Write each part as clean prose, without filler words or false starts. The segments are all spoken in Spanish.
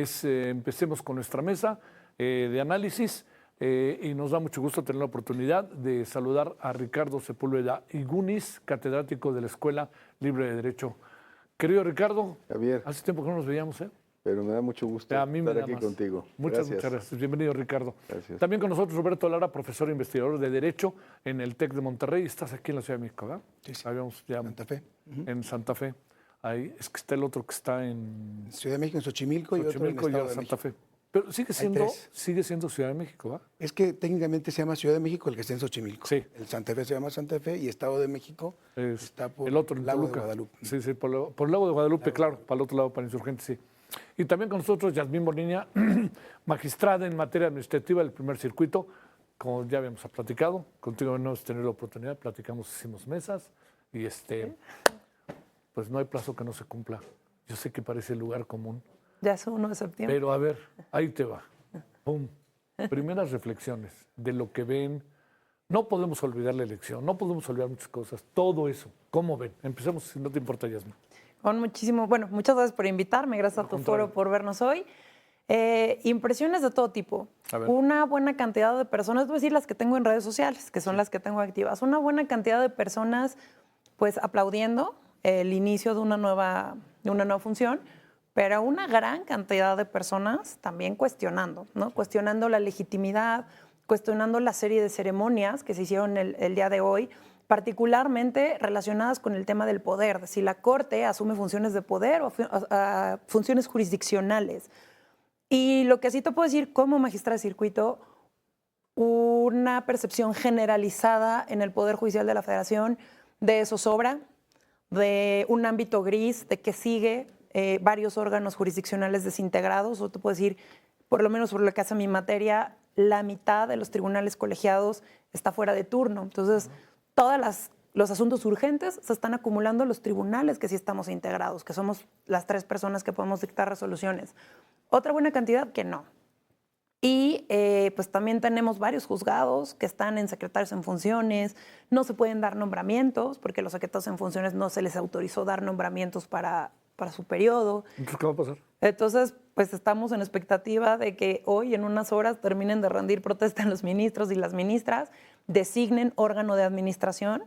Empecemos con nuestra mesa de análisis y nos da mucho gusto tener la oportunidad de saludar a Ricardo Sepúlveda Igúñiz, catedrático de la Escuela Libre de Derecho. Querido Ricardo, Javier, hace tiempo que no nos veíamos, ¿eh? Pero me da mucho gusto estar aquí contigo. Muchas gracias. Bienvenido, Ricardo. Gracias. También con nosotros Roberto Lara, profesor e investigador de Derecho en el TEC de Monterrey. Estás aquí en la Ciudad de México, ¿verdad? Sí, sí. Habíamos ya Santa Fe. en Santa Fe. Ahí es que está el otro que está en Ciudad de México, en Xochimilco, y otro en y Estado de Santa México. Fe. Pero sigue tres. siendo Ciudad de México, ¿va? Es que técnicamente se llama Ciudad de México el que está en Xochimilco. Sí. El Santa Fe se llama Santa Fe y Estado de México está por el otro, el lago de Toluca. Guadalupe. Sí, por el lago de Guadalupe, claro, para el otro lado, para Insurgentes, sí. Y también con nosotros Yasmín Bonilla, magistrada en materia administrativa del primer circuito. Como ya habíamos platicado, contigo no hemos tenido la oportunidad, platicamos, hicimos mesas y pues no hay plazo que no se cumpla. Yo sé que parece lugar común. Ya es 1 de septiembre. Pero a ver, ahí te va. Pum. Primeras reflexiones de lo que ven. No podemos olvidar la elección, no podemos olvidar muchas cosas. Todo eso, ¿cómo ven? Empecemos, si no te importa, Yasmín. Con muchísimo, bueno, muchas gracias por invitarme, gracias a tu foro por vernos hoy. Impresiones de todo tipo. Una buena cantidad de personas, voy a decir las que tengo en redes sociales, que son las que tengo activas. Una buena cantidad de personas, pues, aplaudiendo el inicio de una nueva función, pero una gran cantidad de personas también cuestionando, ¿no? Cuestionando la legitimidad, cuestionando la serie de ceremonias que se hicieron el día de hoy, particularmente relacionadas con el tema del poder, de si la Corte asume funciones de poder o funciones jurisdiccionales. Y lo que sí te puedo decir como magistrada de circuito, una percepción generalizada en el Poder Judicial de la Federación de zozobra, de un ámbito gris, de que sigue varios órganos jurisdiccionales desintegrados, o te puedo decir, por lo menos por lo que hace mi materia, la mitad de los tribunales colegiados está fuera de turno. Entonces, todos los asuntos urgentes se están acumulando en los tribunales que sí estamos integrados, que somos las 3 personas que podemos dictar resoluciones. Otra buena cantidad que no. Y pues también tenemos varios juzgados que están en secretarios en funciones, no se pueden dar nombramientos porque los secretarios en funciones no se les autorizó dar nombramientos para su periodo. Entonces, ¿qué va a pasar? Entonces, pues estamos en expectativa de que hoy en unas horas terminen de rendir protesta los ministros y las ministras, designen órgano de administración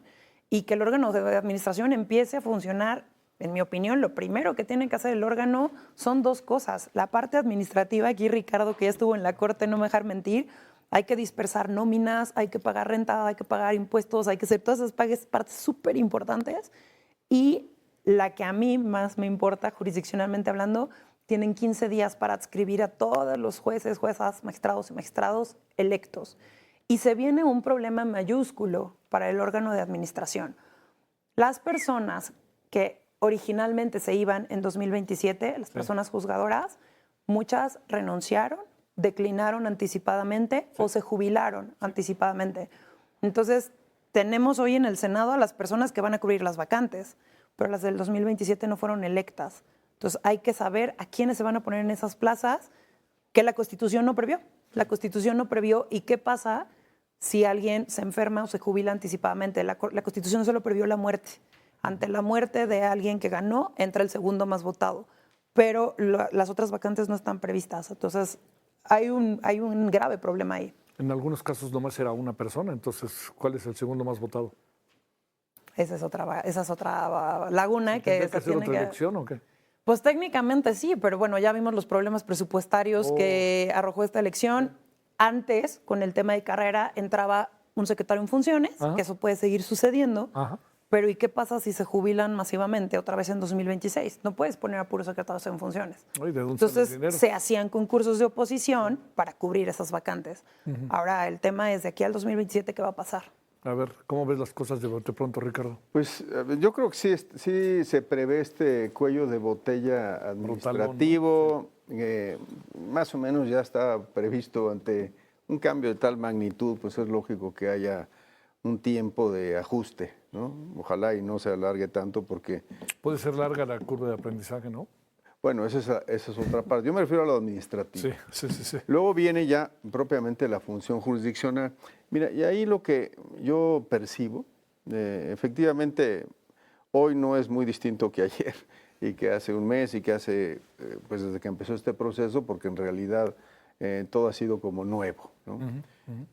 y que el órgano de administración empiece a funcionar. En mi opinión, lo primero que tiene que hacer el órgano son 2 cosas. La parte administrativa, aquí Ricardo, que ya estuvo en la Corte, no me dejar mentir, hay que dispersar nóminas, hay que pagar renta, hay que pagar impuestos, hay que hacer todas esas partes súper importantes. Y la que a mí más me importa, jurisdiccionalmente hablando, tienen 15 días para adscribir a todos los jueces, juezas, magistrados y magistrados electos. Y se viene un problema mayúsculo para el órgano de administración. Las personas que originalmente se iban en 2027, las personas juzgadoras, muchas renunciaron, declinaron anticipadamente o se jubilaron anticipadamente. Entonces, tenemos hoy en el Senado a las personas que van a cubrir las vacantes, pero las del 2027 no fueron electas. Entonces, hay que saber a quiénes se van a poner en esas plazas que la Constitución no previó. La Constitución no previó. ¿Y qué pasa si alguien se enferma o se jubila anticipadamente? La Constitución solo previó la muerte. Ante la muerte de alguien que ganó, entra el segundo más votado. Pero las otras vacantes no están previstas. Entonces, hay un grave problema ahí. En algunos casos nomás era una persona, entonces, ¿cuál es el segundo más votado? Esa es otra laguna que se hacer tiene otra elección o qué? Pues técnicamente sí, pero bueno, ya vimos los problemas presupuestarios que arrojó esta elección. Antes, con el tema de carrera, entraba un secretario en funciones, que eso puede seguir sucediendo. Pero ¿y qué pasa si se jubilan masivamente otra vez en 2026? No puedes poner a puros secretarios en funciones. Entonces se hacían concursos de oposición para cubrir esas vacantes. Ahora el tema es de aquí al 2027, ¿qué va a pasar? A ver, ¿cómo ves las cosas de pronto, Ricardo? Pues yo creo que sí se prevé este cuello de botella administrativo. Más o menos ya está previsto ante un cambio de tal magnitud, pues es lógico que haya un tiempo de ajuste, ¿no? Ojalá y no se alargue tanto porque... Puede ser larga la curva de aprendizaje, ¿no? Bueno, esa es otra parte. Yo me refiero a lo administrativo. Sí. Luego viene ya propiamente la función jurisdiccional. Mira, y ahí lo que yo percibo, efectivamente, hoy no es muy distinto que ayer. y que hace un mes y que hace, pues desde que empezó este proceso, porque en realidad todo ha sido como nuevo, ¿no?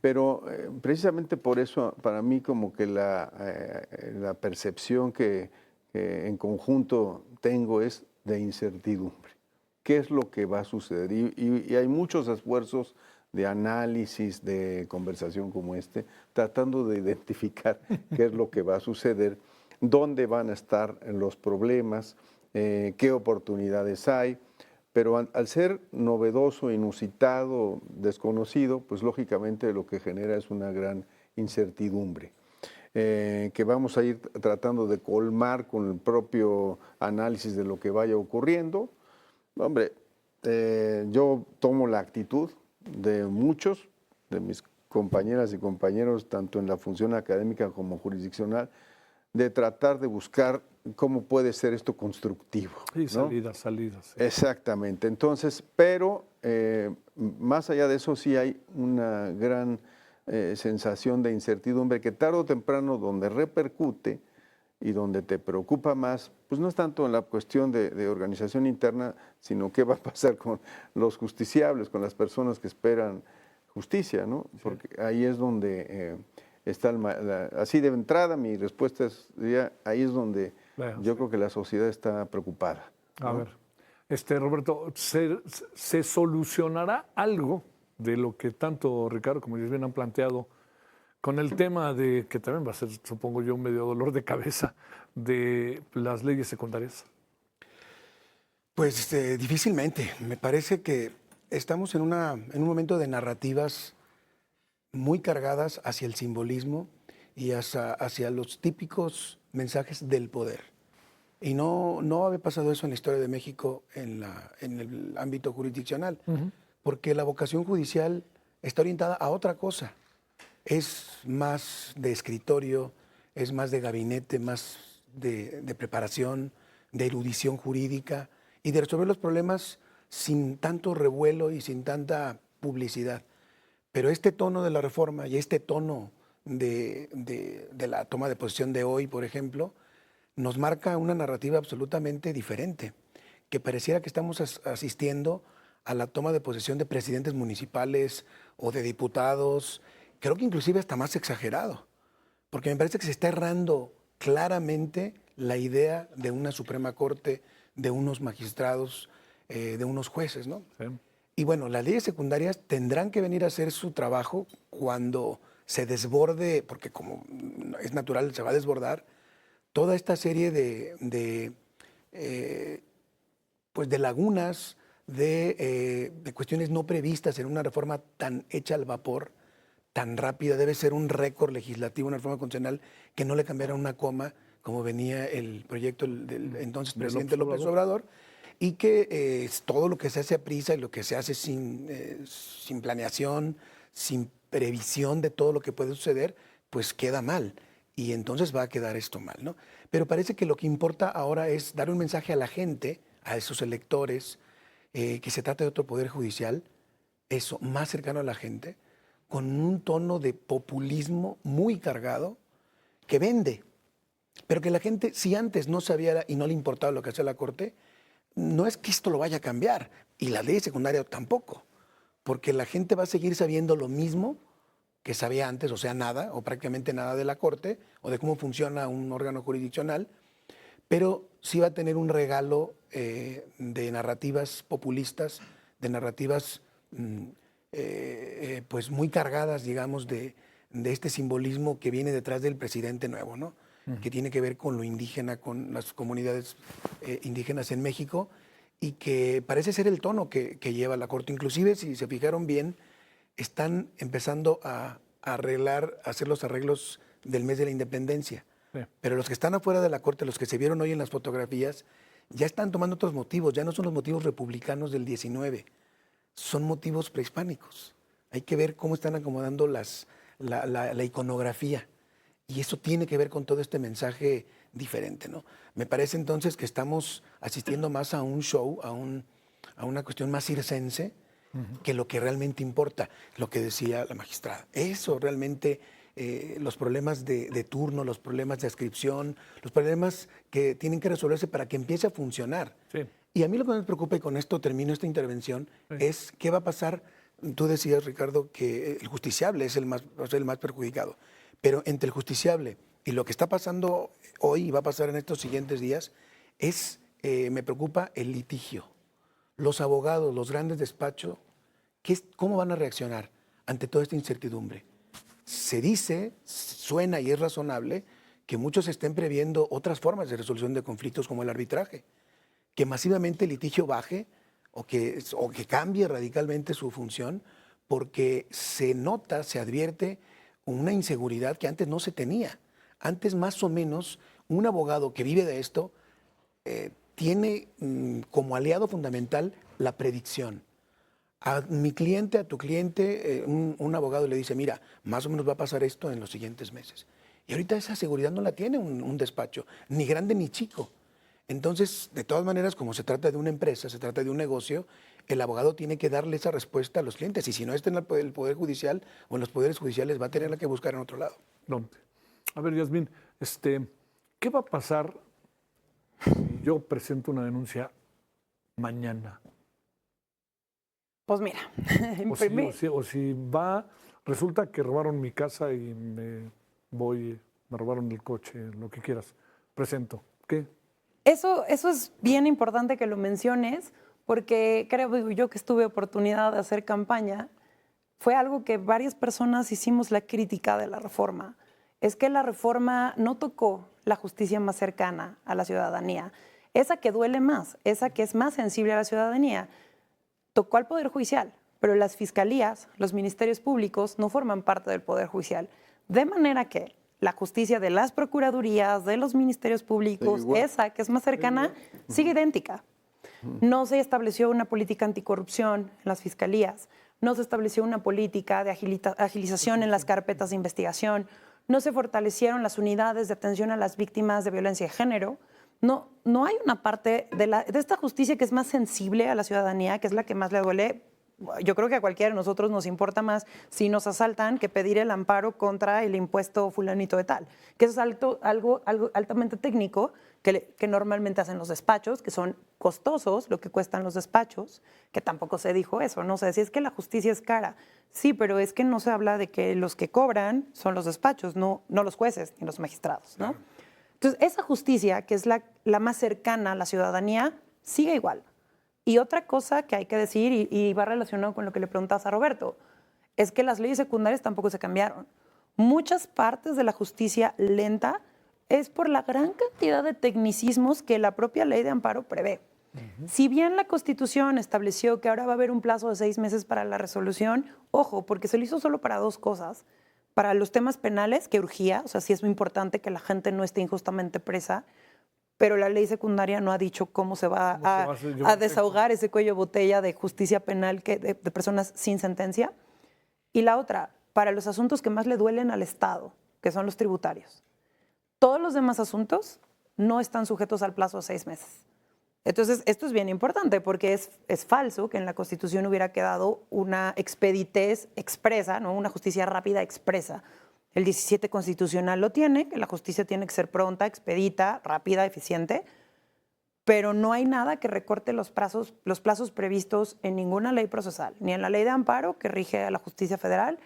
Pero precisamente por eso, para mí como que la percepción que en conjunto tengo es de incertidumbre. ¿Qué es lo que va a suceder? Y hay muchos esfuerzos de análisis, de conversación como este, tratando de identificar qué es lo que va a suceder, dónde van a estar los problemas, qué oportunidades hay. Pero al ser novedoso, inusitado, desconocido, pues lógicamente lo que genera es una gran incertidumbre. Que vamos a ir tratando de colmar con el propio análisis de lo que vaya ocurriendo. Hombre, yo tomo la actitud de muchos de mis compañeras y compañeros, tanto en la función académica como jurisdiccional, de tratar de buscar cómo puede ser esto constructivo. Sí, salidas. Sí. Exactamente. Entonces, pero más allá de eso sí hay una gran sensación de incertidumbre que tarde o temprano donde repercute y donde te preocupa más, pues no es tanto en la cuestión de organización interna, sino qué va a pasar con los justiciables, con las personas que esperan justicia, ¿no? Sí. Porque ahí es donde está así de entrada mi respuesta sería, ahí es donde yo creo que la sociedad está preocupada, ¿no? A ver, Roberto, ¿se solucionará algo de lo que tanto Ricardo como ellos bien han planteado con el tema de, que también va a ser, supongo yo, un medio dolor de cabeza, de las leyes secundarias? Pues difícilmente. Me parece que estamos en un momento de narrativas muy cargadas hacia el simbolismo y hacia los típicos mensajes del poder. Y no había pasado eso en la historia de México en el ámbito jurisdiccional, porque la vocación judicial está orientada a otra cosa. Es más de escritorio, es más de gabinete, más de preparación, de erudición jurídica y de resolver los problemas sin tanto revuelo y sin tanta publicidad. Pero este tono de la reforma y este tono de la toma de posesión de hoy, por ejemplo, nos marca una narrativa absolutamente diferente, que pareciera que estamos asistiendo a la toma de posesión de presidentes municipales o de diputados, creo que inclusive hasta más exagerado, porque me parece que se está errando claramente la idea de una Suprema Corte, de unos magistrados, de unos jueces, ¿no? Sí. Y bueno, las leyes secundarias tendrán que venir a hacer su trabajo cuando se desborde, porque como es natural, se va a desbordar, toda esta serie de lagunas, de cuestiones no previstas en una reforma tan hecha al vapor, tan rápida. Debe ser un récord legislativo, una reforma constitucional que no le cambiara una coma, como venía el proyecto del entonces presidente López Obrador, y que todo lo que se hace a prisa y lo que se hace sin planeación, sin previsión de todo lo que puede suceder, pues queda mal. Y entonces va a quedar esto mal, ¿no? Pero parece que lo que importa ahora es dar un mensaje a la gente, a esos electores, que se trata de otro poder judicial, eso, más cercano a la gente, con un tono de populismo muy cargado, que vende. Pero que la gente, si antes no sabía y no le importaba lo que hacía la Corte, no es que esto lo vaya a cambiar, y la ley secundaria tampoco, porque la gente va a seguir sabiendo lo mismo que sabía antes, o sea, nada, o prácticamente nada de la Corte, o de cómo funciona un órgano jurisdiccional, pero sí va a tener un regalo de narrativas populistas, de narrativas pues muy cargadas, digamos, de este simbolismo que viene detrás del presidente nuevo, ¿no? Que tiene que ver con lo indígena, con las comunidades indígenas en México, y que parece ser el tono que lleva la Corte. Inclusive, si se fijaron bien, están empezando a hacer los arreglos del mes de la independencia. Sí. Pero los que están afuera de la Corte, los que se vieron hoy en las fotografías, ya están tomando otros motivos, ya no son los motivos republicanos del 19, son motivos prehispánicos. Hay que ver cómo están acomodando la iconografía. Y eso tiene que ver con todo este mensaje diferente, ¿no? Me parece entonces que estamos asistiendo más a un show, a una cuestión más circense, que lo que realmente importa, lo que decía la magistrada. Eso realmente los problemas de turno, los problemas de adscripción, los problemas que tienen que resolverse para que empiece a funcionar. Sí. Y a mí lo que me preocupa, y con esto termino esta intervención, es qué va a pasar. Tú decías, Ricardo, que el justiciable va a ser el más perjudicado. Pero entre el justiciable y lo que está pasando hoy y va a pasar en estos siguientes días, me preocupa el litigio. Los abogados, los grandes despachos, ¿cómo van a reaccionar ante toda esta incertidumbre? Se dice, suena y es razonable que muchos estén previendo otras formas de resolución de conflictos como el arbitraje, que masivamente el litigio baje o que cambie radicalmente su función, porque se nota, se advierte una inseguridad que antes no se tenía. Antes, más o menos, un abogado que vive de esto tiene como aliado fundamental la predicción. A mi cliente, a tu cliente, un abogado le dice, mira, más o menos va a pasar esto en los siguientes meses. Y ahorita esa seguridad no la tiene un despacho, ni grande ni chico. Entonces, de todas maneras, como se trata de una empresa, se trata de un negocio, el abogado tiene que darle esa respuesta a los clientes. Y si no está en el Poder Judicial o en los poderes judiciales, va a tenerla que buscar en otro lado. ¿Dónde? A ver, Yasmín, ¿qué va a pasar si yo presento una denuncia mañana? Pues mira, O si resulta que robaron mi casa y me robaron el coche, lo que quieras, presento. ¿Qué? Eso es bien importante que lo menciones, porque creo yo que tuve oportunidad de hacer campaña. Fue algo que varias personas hicimos la crítica de la reforma. Es que la reforma no tocó la justicia más cercana a la ciudadanía, esa que duele más, esa que es más sensible a la ciudadanía. Tocó al Poder Judicial, pero las fiscalías, los ministerios públicos no forman parte del Poder Judicial. De manera que la justicia de las procuradurías, de los ministerios públicos, esa que es más cercana, sigue idéntica. No se estableció una política anticorrupción en las fiscalías, no se estableció una política de agilización en las carpetas de investigación, no se fortalecieron las unidades de atención a las víctimas de violencia de género. No hay una parte de esta justicia que es más sensible a la ciudadanía, que es la que más le duele. Yo creo que a cualquiera de nosotros nos importa más si nos asaltan que pedir el amparo contra el impuesto fulanito de tal, que eso es algo altamente técnico que normalmente hacen los despachos, que son costosos, lo que cuestan los despachos, que tampoco se dijo eso, no se decía, es que la justicia es cara. Sí, pero es que no se habla de que los que cobran son los despachos, no los jueces ni los magistrados, ¿no? Claro. Entonces, esa justicia, que es la más cercana a la ciudadanía, sigue igual. Y otra cosa que hay que decir, y va relacionado con lo que le preguntabas a Roberto, es que las leyes secundarias tampoco se cambiaron. Muchas partes de la justicia lenta es por la gran cantidad de tecnicismos que la propia ley de amparo prevé. Si bien la Constitución estableció que ahora va a haber un plazo de 6 meses para la resolución, ojo, porque se lo hizo solo para 2 cosas. Para los temas penales, que urgía, o sea, sí es muy importante que la gente no esté injustamente presa, pero la ley secundaria no ha dicho cómo se va a desahogar ese cuello de botella de justicia penal de personas sin sentencia. Y la otra, para los asuntos que más le duelen al Estado, que son los tributarios. Todos los demás asuntos no están sujetos al plazo de 6 meses. Entonces, esto es bien importante porque es falso que en la Constitución hubiera quedado una expeditez expresa, ¿no? Una justicia rápida expresa. El 17 constitucional lo tiene, que la justicia tiene que ser pronta, expedita, rápida, eficiente, pero no hay nada que recorte los plazos previstos en ninguna ley procesal, ni en la ley de amparo que rige a la justicia federal,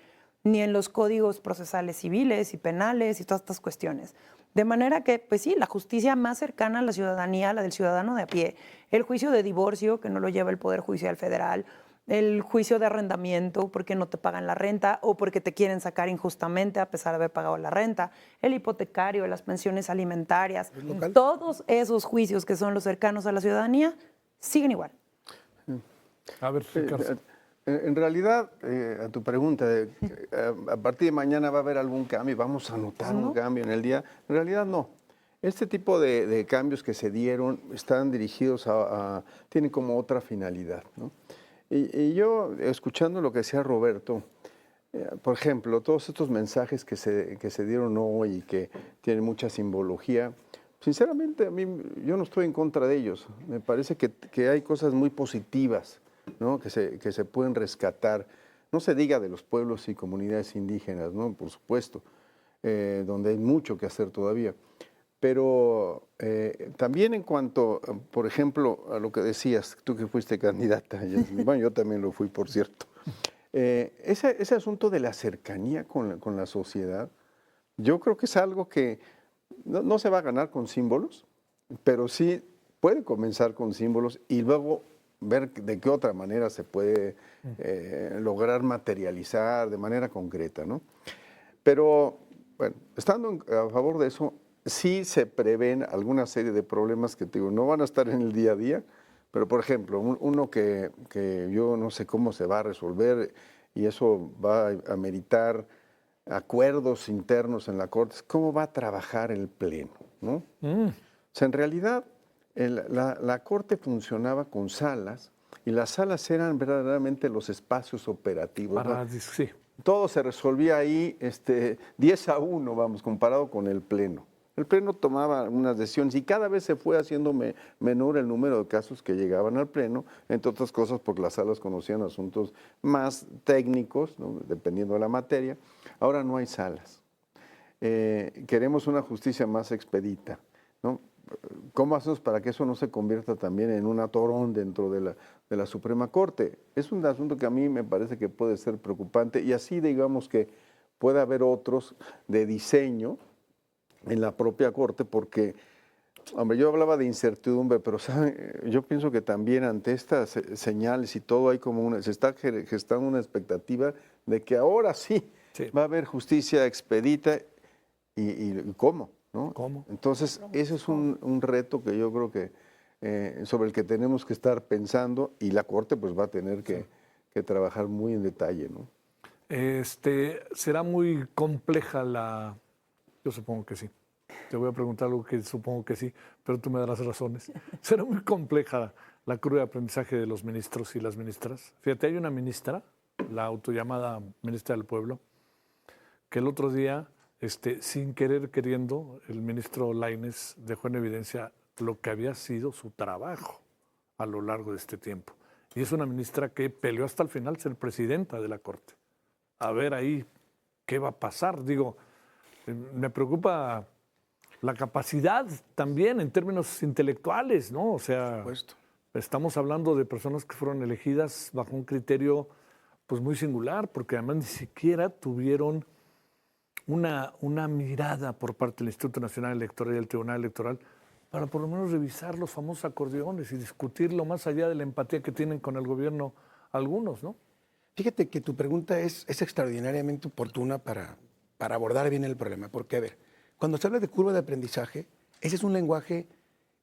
ni en los códigos procesales civiles y penales y todas estas cuestiones. De manera que, pues sí, la justicia más cercana a la ciudadanía, la del ciudadano de a pie, el juicio de divorcio, que no lo lleva el Poder Judicial Federal, el juicio de arrendamiento porque no te pagan la renta o porque te quieren sacar injustamente a pesar de haber pagado la renta, el hipotecario, las pensiones alimentarias, todos esos juicios que son los cercanos a la ciudadanía siguen igual. A ver, Carlos. En realidad, a tu pregunta, a partir de mañana va a haber algún cambio, vamos a notar un cambio en el día. En realidad no. Este tipo de cambios que se dieron están dirigidos tienen como otra finalidad, ¿no? Y yo, escuchando lo que decía Roberto, por ejemplo, todos estos mensajes que se dieron hoy y que tienen mucha simbología, sinceramente a mí yo no estoy en contra de ellos. Me parece que hay cosas muy positivas, ¿no? que se pueden rescatar. No se diga de los pueblos y comunidades indígenas, ¿no? Por supuesto, donde hay mucho que hacer todavía. Pero también en cuanto, por ejemplo, a lo que decías, tú que fuiste candidata, Yasmín, bueno, yo también lo fui, por cierto, ese asunto de la cercanía con la sociedad, yo creo que es algo que no se va a ganar con símbolos, pero sí puede comenzar con símbolos y luego ver de qué otra manera se puede lograr materializar de manera concreta, ¿no? Pero, bueno, estando a favor de eso, sí se prevén alguna serie de problemas que, te digo, no van a estar en el día a día, pero, por ejemplo, uno que yo no sé cómo se va a resolver y eso va a meritar acuerdos internos en la Corte, es cómo va a trabajar el Pleno, ¿no? O sea, en realidad, la Corte funcionaba con salas y las salas eran verdaderamente los espacios operativos, ¿no? Sí. Todo se resolvía ahí 10-1, vamos, comparado con el Pleno. El Pleno tomaba unas decisiones y cada vez se fue haciendo menor el número de casos que llegaban al Pleno, entre otras cosas porque las salas conocían asuntos más técnicos, ¿no? Dependiendo de la materia. Ahora no hay salas. Queremos una justicia más expedita, ¿no? ¿Cómo hacemos para que eso no se convierta también en un atorón dentro de la Suprema Corte? Es un asunto que a mí me parece que puede ser preocupante y así digamos que puede haber otros de diseño en la propia Corte porque, hombre, yo hablaba de incertidumbre, pero ¿saben? Yo pienso que también ante estas señales y todo hay como se está gestando una expectativa de que ahora sí va a haber justicia expedita y ¿cómo? ¿No? ¿Cómo? Entonces, ese es un reto que yo creo que sobre el que tenemos que estar pensando y la Corte pues va a tener que trabajar muy en detalle, ¿no? Será muy compleja yo supongo que sí. Te voy a preguntar algo que supongo que sí, pero tú me darás razones. Será muy compleja la curva de aprendizaje de los ministros y las ministras. Fíjate, hay una ministra, la autollamada ministra del Pueblo, que el otro día, sin querer queriendo, el ministro Lainez dejó en evidencia lo que había sido su trabajo a lo largo de este tiempo. Y es una ministra que peleó hasta el final ser presidenta de la Corte. A ver ahí qué va a pasar. Digo, me preocupa la capacidad también en términos intelectuales, ¿no? O sea, estamos hablando de personas que fueron elegidas bajo un criterio pues muy singular, porque además ni siquiera tuvieron una mirada por parte del Instituto Nacional Electoral y del Tribunal Electoral para por lo menos revisar los famosos acordeones y discutirlo más allá de la empatía que tienen con el gobierno algunos, ¿no? Fíjate que tu pregunta es extraordinariamente oportuna para abordar bien el problema, porque, a ver, cuando se habla de curva de aprendizaje, ese es un lenguaje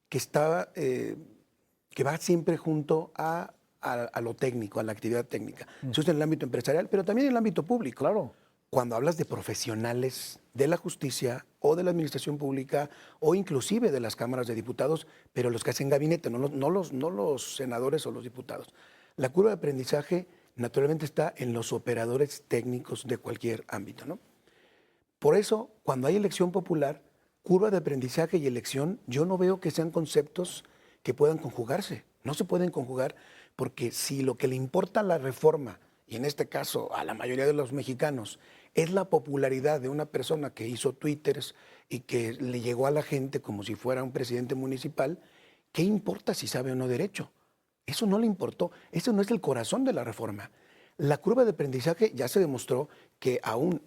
que va siempre junto a lo técnico, a la actividad técnica. Eso es en el ámbito empresarial, pero también en el ámbito público. Claro. Cuando hablas de profesionales de la justicia o de la administración pública o inclusive de las cámaras de diputados, pero los que hacen gabinete, no los senadores o los diputados. La curva de aprendizaje naturalmente está en los operadores técnicos de cualquier ámbito, ¿no? Por eso, cuando hay elección popular, curva de aprendizaje y elección, yo no veo que sean conceptos que puedan conjugarse. No se pueden conjugar porque si lo que le importa a la reforma, y en este caso a la mayoría de los mexicanos, es la popularidad de una persona que hizo twitters y que le llegó a la gente como si fuera un presidente municipal, ¿qué importa si sabe o no derecho? Eso no le importó, eso no es el corazón de la reforma. La curva de aprendizaje ya se demostró que aún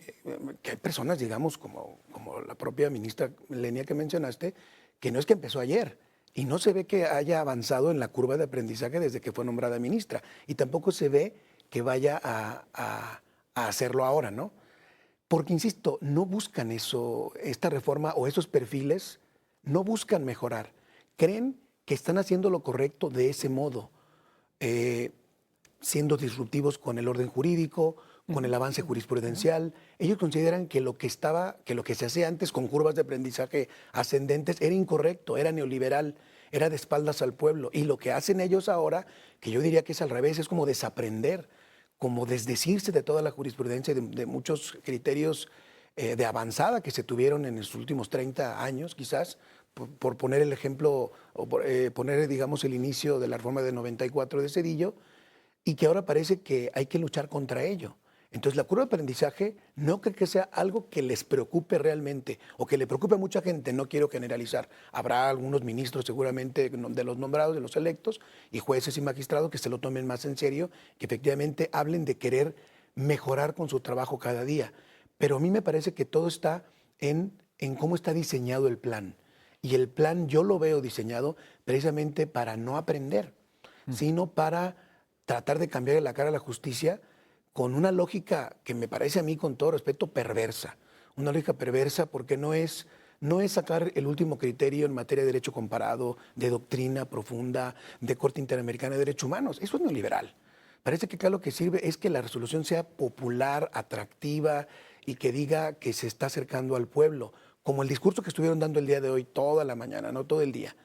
que hay personas, digamos, como la propia ministra Lenia que mencionaste, que no es que empezó ayer y no se ve que haya avanzado en la curva de aprendizaje desde que fue nombrada ministra y tampoco se ve que vaya a hacerlo ahora, ¿no? Porque, insisto, no buscan eso, esta reforma o esos perfiles, no buscan mejorar. Creen que están haciendo lo correcto de ese modo, siendo disruptivos con el orden jurídico, con el avance jurisprudencial. Ellos consideran que lo que se hacía antes con curvas de aprendizaje ascendentes era incorrecto, era neoliberal, era de espaldas al pueblo. Y lo que hacen ellos ahora, que yo diría que es al revés, es como desaprender, como desdecirse de toda la jurisprudencia, de muchos criterios de avanzada que se tuvieron en los últimos 30 años, quizás, por poner el ejemplo, o poner, digamos, el inicio de la reforma de 94 de Zedillo, y que ahora parece que hay que luchar contra ello. Entonces, la curva de aprendizaje no creo que sea algo que les preocupe realmente o que le preocupe a mucha gente, no quiero generalizar. Habrá algunos ministros seguramente de los nombrados, de los electos, y jueces y magistrados que se lo tomen más en serio, que efectivamente hablen de querer mejorar con su trabajo cada día. Pero a mí me parece que todo está en cómo está diseñado el plan. Y el plan yo lo veo diseñado precisamente para no aprender, sino para tratar de cambiar la cara a la justicia con una lógica que me parece a mí, con todo respeto, perversa. Una lógica perversa porque no es sacar el último criterio en materia de derecho comparado, de doctrina profunda, de Corte Interamericana de Derechos Humanos. Eso es neoliberal. Parece que acá lo que sirve es que la resolución sea popular, atractiva y que diga que se está acercando al pueblo, como el discurso que estuvieron dando el día de hoy, toda la mañana, no todo el día.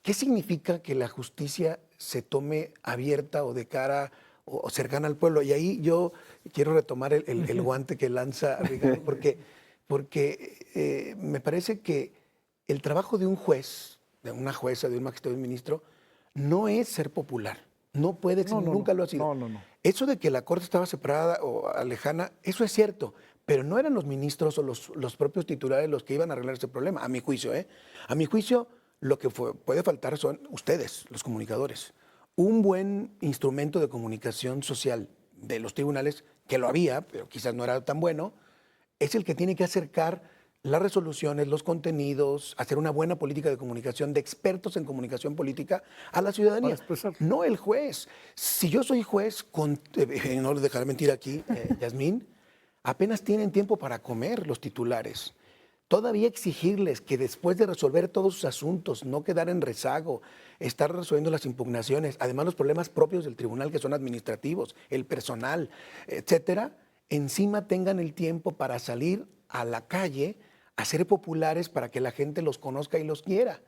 ¿Qué significa que la justicia se tome abierta o de cara o cercana al pueblo? Y ahí yo quiero retomar el guante que lanza Ricardo, porque me parece que el trabajo de un juez, de una jueza, de un magistrado, de un ministro, no es ser popular. No puede ser, nunca lo ha sido. No. Eso de que la corte estaba separada o lejana, eso es cierto, pero no eran los ministros o los propios titulares los que iban a arreglar ese problema, a mi juicio. A mi juicio, lo que puede faltar son ustedes, los comunicadores. Un buen instrumento de comunicación social de los tribunales, que lo había, pero quizás no era tan bueno, es el que tiene que acercar las resoluciones, los contenidos, hacer una buena política de comunicación de expertos en comunicación política a la ciudadanía, no el juez. Si yo soy juez, no les dejaré mentir aquí, Yasmín, apenas tienen tiempo para comer los titulares. Todavía exigirles que después de resolver todos sus asuntos, no quedar en rezago, estar resolviendo las impugnaciones, además los problemas propios del tribunal que son administrativos, el personal, etcétera, encima tengan el tiempo para salir a la calle a ser populares para que la gente los conozca y los quiera.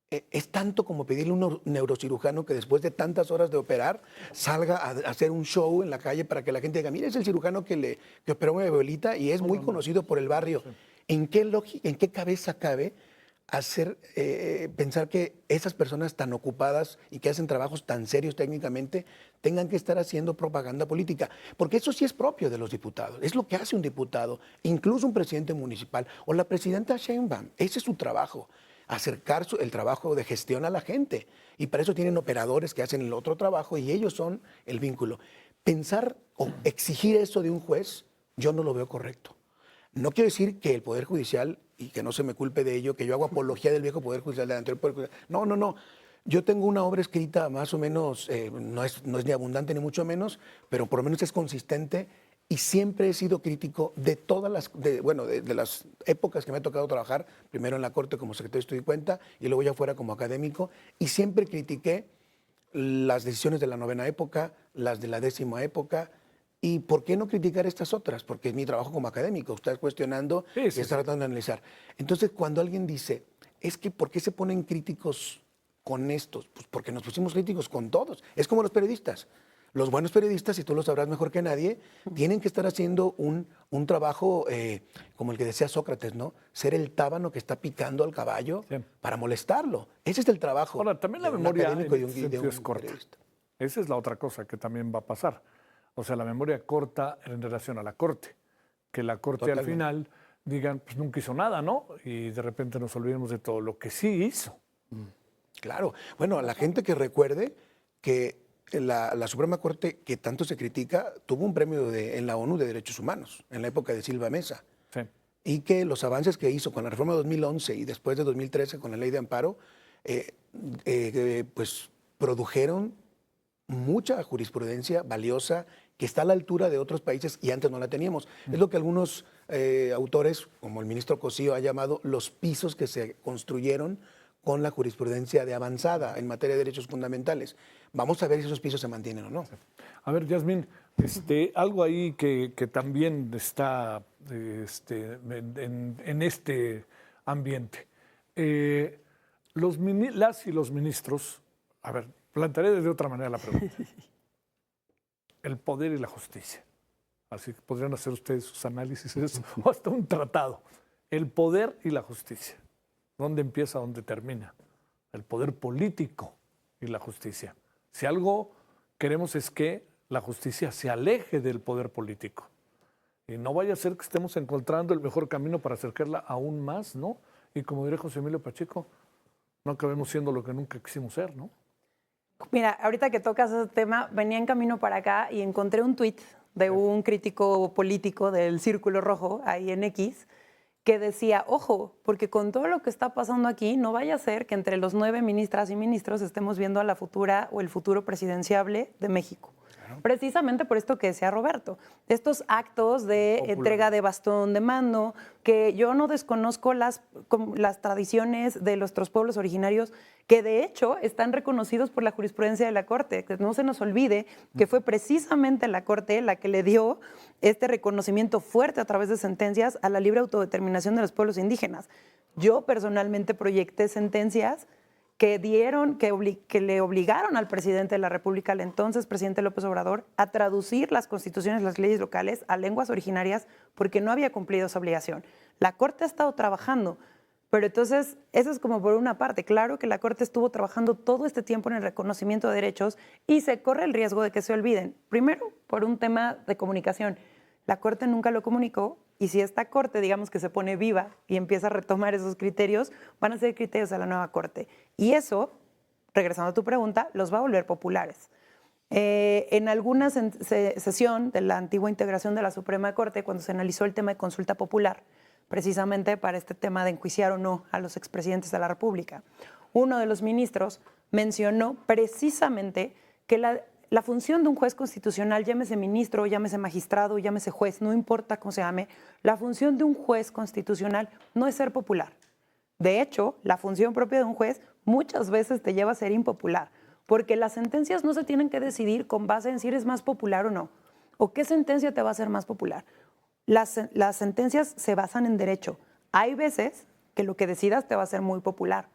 Es tanto como pedirle a un neurocirujano que después de tantas horas de operar salga a hacer un show en la calle para que la gente diga, mira, es el cirujano que operó a mi abuelita y es muy conocido por el barrio. Sí. ¿En qué cabeza cabe pensar que esas personas tan ocupadas y que hacen trabajos tan serios técnicamente tengan que estar haciendo propaganda política? Porque eso sí es propio de los diputados, es lo que hace un diputado, incluso un presidente municipal o la presidenta Sheinbaum. Ese es su trabajo, acercar el trabajo de gestión a la gente. Y para eso tienen operadores que hacen el otro trabajo y ellos son el vínculo. Pensar o exigir eso de un juez, yo no lo veo correcto. No quiero decir que el Poder Judicial, y que no se me culpe de ello, que yo hago apología del viejo Poder Judicial, del anterior Poder Judicial. No. Yo tengo una obra escrita más o menos, no es ni abundante ni mucho menos, pero por lo menos es consistente y siempre he sido crítico de todas de las épocas que me ha tocado trabajar, primero en la Corte como secretario de Estudio y Cuenta y luego ya fuera como académico, y siempre critiqué las decisiones de la 9ª época, las de la 10ª época. ¿Y por qué no criticar estas otras? Porque es mi trabajo como académico, usted cuestionando y está tratando de analizar. Entonces, cuando alguien dice, es que ¿por qué se ponen críticos con estos? Pues porque nos pusimos críticos con todos. Es como los periodistas. Los buenos periodistas, y tú lo sabrás mejor que nadie, tienen que estar haciendo un trabajo como el que decía Sócrates, ¿no? Ser el tábano que está picando al caballo para molestarlo. Ese es el trabajo. Ahora, también la memoria de un es corta. periodista. Esa es la otra cosa que también va a pasar. O sea, la memoria corta en relación a la Corte. Que la Corte Totalmente. Al final digan, pues nunca hizo nada, ¿no? Y de repente nos olvidemos de todo lo que sí hizo. Claro. Bueno, a la gente que recuerde que la Suprema Corte, que tanto se critica, tuvo un premio en la ONU de Derechos Humanos, en la época de Silva Mesa. Sí. Y que los avances que hizo con la reforma de 2011 y después de 2013 con la ley de amparo, pues produjeron mucha jurisprudencia valiosa que está a la altura de otros países y antes no la teníamos. Es lo que algunos autores, como el ministro Cosío, ha llamado los pisos que se construyeron con la jurisprudencia de avanzada en materia de derechos fundamentales. Vamos a ver si esos pisos se mantienen o no. A ver, Yasmín, algo ahí que también está en este ambiente. Las y los ministros, a ver, plantearé de otra manera la pregunta. El poder y la justicia. Así que podrían hacer ustedes sus análisis de eso, o hasta un tratado. El poder y la justicia. ¿Dónde empieza, dónde termina? El poder político y la justicia. Si algo queremos es que la justicia se aleje del poder político. Y no vaya a ser que estemos encontrando el mejor camino para acercarla aún más, ¿no? Y como diría José Emilio Pacheco, no acabemos siendo lo que nunca quisimos ser, ¿no? Mira, ahorita que tocas ese tema, venía en camino para acá y encontré un tuit de un crítico político del Círculo Rojo, ahí en X, que decía, ojo, porque con todo lo que está pasando aquí, no vaya a ser que entre los 9 ministras y ministros estemos viendo a la futura o el futuro presidenciable de México. Precisamente por esto que decía Roberto, estos actos de entrega de bastón de mando, que yo no desconozco las tradiciones de nuestros pueblos originarios, que de hecho están reconocidos por la jurisprudencia de la Corte, que no se nos olvide que fue precisamente la Corte la que le dio este reconocimiento fuerte a través de sentencias a la libre autodeterminación de los pueblos indígenas. Yo personalmente proyecté sentencias que le obligaron al presidente de la República, al entonces presidente López Obrador, a traducir las constituciones, las leyes locales a lenguas originarias porque no había cumplido esa obligación. La Corte ha estado trabajando, pero entonces eso es como por una parte. Claro que la Corte estuvo trabajando todo este tiempo en el reconocimiento de derechos y se corre el riesgo de que se olviden. Primero, por un tema de comunicación. La Corte nunca lo comunicó. Y si esta Corte, digamos que se pone viva y empieza a retomar esos criterios, van a ser criterios de la nueva Corte. Y eso, regresando a tu pregunta, los va a volver populares. En alguna sesión de la antigua integración de la Suprema Corte, cuando se analizó el tema de consulta popular, precisamente para este tema de enjuiciar o no a los expresidentes de la República, uno de los ministros mencionó precisamente que la función de un juez constitucional, llámese ministro, llámese magistrado, llámese juez, no importa cómo se llame, la función de un juez constitucional no es ser popular. De hecho, la función propia de un juez muchas veces te lleva a ser impopular, porque las sentencias no se tienen que decidir con base en si eres más popular o no, o qué sentencia te va a hacer más popular. Las sentencias se basan en derecho. Hay veces que lo que decidas te va a hacer muy popular.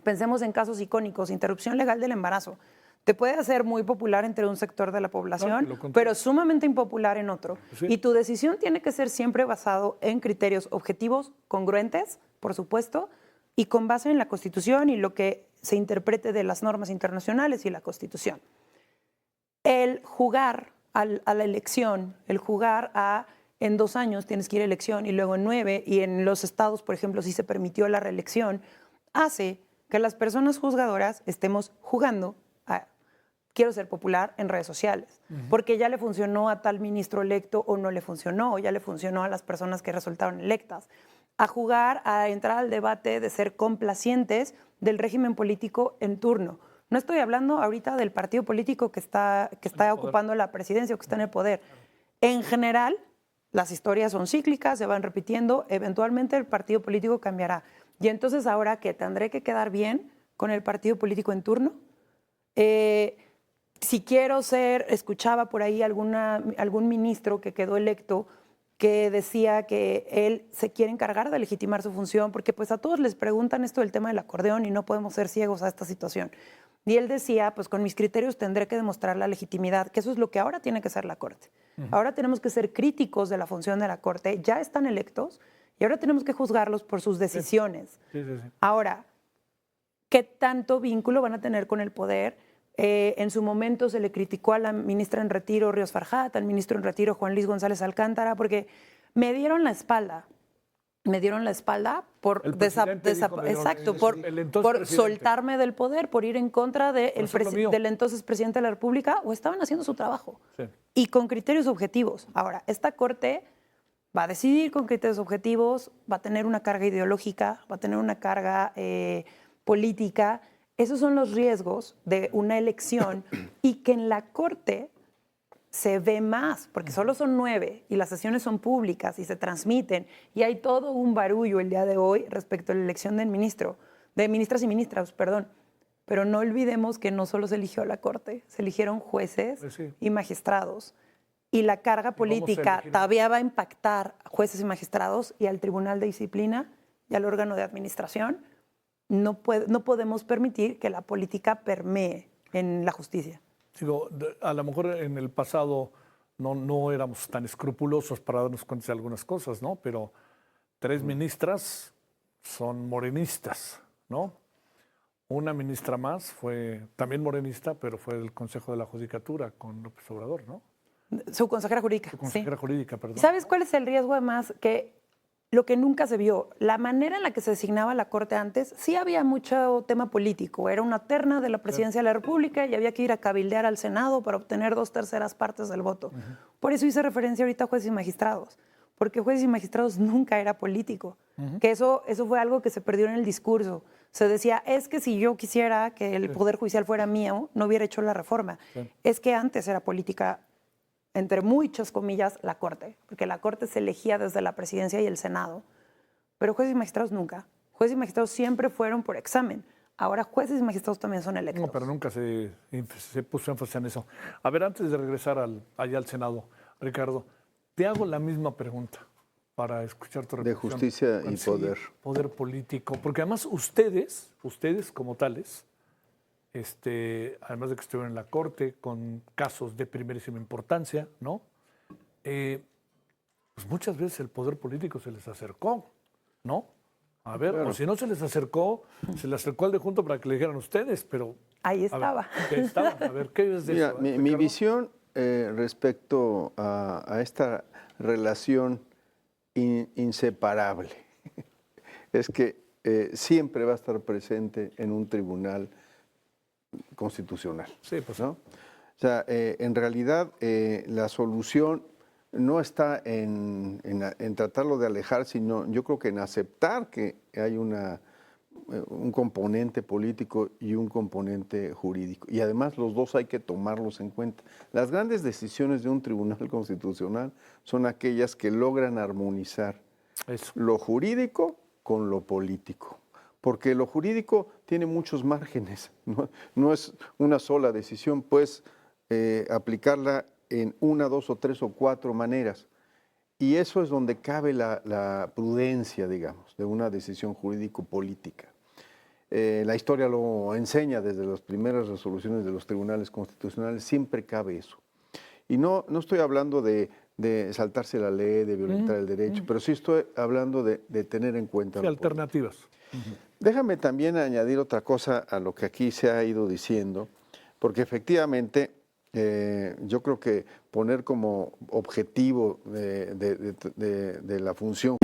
Pensemos en casos icónicos, interrupción legal del embarazo. Te puede hacer muy popular entre un sector de la población, pero sumamente impopular en otro. Sí. Y tu decisión tiene que ser siempre basado en criterios objetivos, congruentes, por supuesto, y con base en la Constitución y lo que se interprete de las normas internacionales y la Constitución. El jugar a la elección, el jugar a en 2 años tienes que ir a elección y luego en 9, y en los estados, por ejemplo, sí se permitió la reelección, hace que las personas juzgadoras estemos jugando a quiero ser popular en redes sociales, porque ya le funcionó a tal ministro electo o no le funcionó, o ya le funcionó a las personas que resultaron electas, a jugar, a entrar al debate de ser complacientes del régimen político en turno. No estoy hablando ahorita del partido político que está ocupando la presidencia o que está en el poder. En general, las historias son cíclicas, se van repitiendo, eventualmente el partido político cambiará. Y entonces ahora que tendré que quedar bien con el partido político en turno, si quiero escuchaba por ahí algún ministro que quedó electo que decía que él se quiere encargar de legitimar su función, porque pues a todos les preguntan esto del tema del acordeón y no podemos ser ciegos a esta situación. Y él decía, pues con mis criterios tendré que demostrar la legitimidad, que eso es lo que ahora tiene que hacer la Corte. Ahora tenemos que ser críticos de la función de la Corte, ya están electos y ahora tenemos que juzgarlos por sus decisiones. Sí. Ahora, ¿qué tanto vínculo van a tener con el poder? En su momento se le criticó a la ministra en retiro, Ríos Farjat, al ministro en retiro, Juan Luis González Alcántara, porque me dieron la espalda por soltarme del poder, por ir en contra del entonces presidente de la República, o estaban haciendo su trabajo. Sí. Y con criterios objetivos. Ahora, esta Corte va a decidir con criterios objetivos, va a tener una carga ideológica, va a tener una carga política. Esos son los riesgos de una elección y que en la Corte se ve más, porque solo son 9 y las sesiones son públicas y se transmiten y hay todo un barullo el día de hoy respecto a la elección de ministras y ministros, perdón. Pero no olvidemos que no solo se eligió a la Corte, se eligieron jueces y magistrados. Y la carga política todavía va a impactar a jueces y magistrados y al Tribunal de Disciplina y al órgano de administración. No podemos permitir que la política permee en la justicia. Digo, a lo mejor en el pasado no éramos tan escrupulosos para darnos cuenta de algunas cosas, ¿no? Pero 3 ministras son morenistas, ¿no? Una ministra más fue también morenista, pero fue del Consejo de la Judicatura con López Obrador, ¿no? Su consejera jurídica. Su consejera sí. jurídica, perdón. ¿Sabes cuál es el riesgo además? Que lo que nunca se vio, la manera en la que se designaba la Corte antes, sí había mucho tema político. Era una terna de la Presidencia de la República y había que ir a cabildear al Senado para obtener 2/3 partes del voto. Por eso hice referencia ahorita a jueces y magistrados, porque jueces y magistrados nunca era político. Que eso fue algo que se perdió en el discurso. Se decía, es que si yo quisiera que el Poder Judicial fuera mío, no hubiera hecho la reforma. Es que antes era política, entre muchas comillas, la Corte, porque la Corte se elegía desde la Presidencia y el Senado, pero jueces y magistrados nunca. Jueces y magistrados siempre fueron por examen. Ahora jueces y magistrados también son electos. No, pero nunca se puso énfasis en eso. A ver, antes de regresar allá al Senado, Ricardo, te hago la misma pregunta para escuchar tu reflexión. De justicia y poder. Poder político, porque además ustedes como tales, además de que estuvieron en la Corte con casos de primerísima importancia, ¿no? Pues muchas veces el poder político se les acercó, ¿no? A ver, Claro. o si no se les acercó al de junto para que le dijeran ustedes, pero... Ahí a estaba. ver, ahí estaba. A ver, ¿qué es de Mira, eso? mi Ricardo? visión respecto a esta relación inseparable es que siempre va a estar presente en un tribunal constitucional. Sí, pues ¿no? O sea, en realidad la solución no está en tratarlo de alejar, sino yo creo que en aceptar que hay un componente político y un componente jurídico. Y además los dos hay que tomarlos en cuenta. Las grandes decisiones de un tribunal constitucional son aquellas que logran armonizar eso. lo jurídico con lo político. Porque lo jurídico tiene muchos márgenes, no es una sola decisión, puedes aplicarla en 1, 2 o 3 o 4 maneras. Y eso es donde cabe la prudencia, digamos, de una decisión jurídico-política. La historia lo enseña desde las primeras resoluciones de los tribunales constitucionales, siempre cabe eso. Y no estoy hablando de saltarse la ley, de violentar el derecho, pero sí estoy hablando de tener en cuenta. Sí, alternativas. Déjame también añadir otra cosa a lo que aquí se ha ido diciendo, porque efectivamente yo creo que poner como objetivo de la función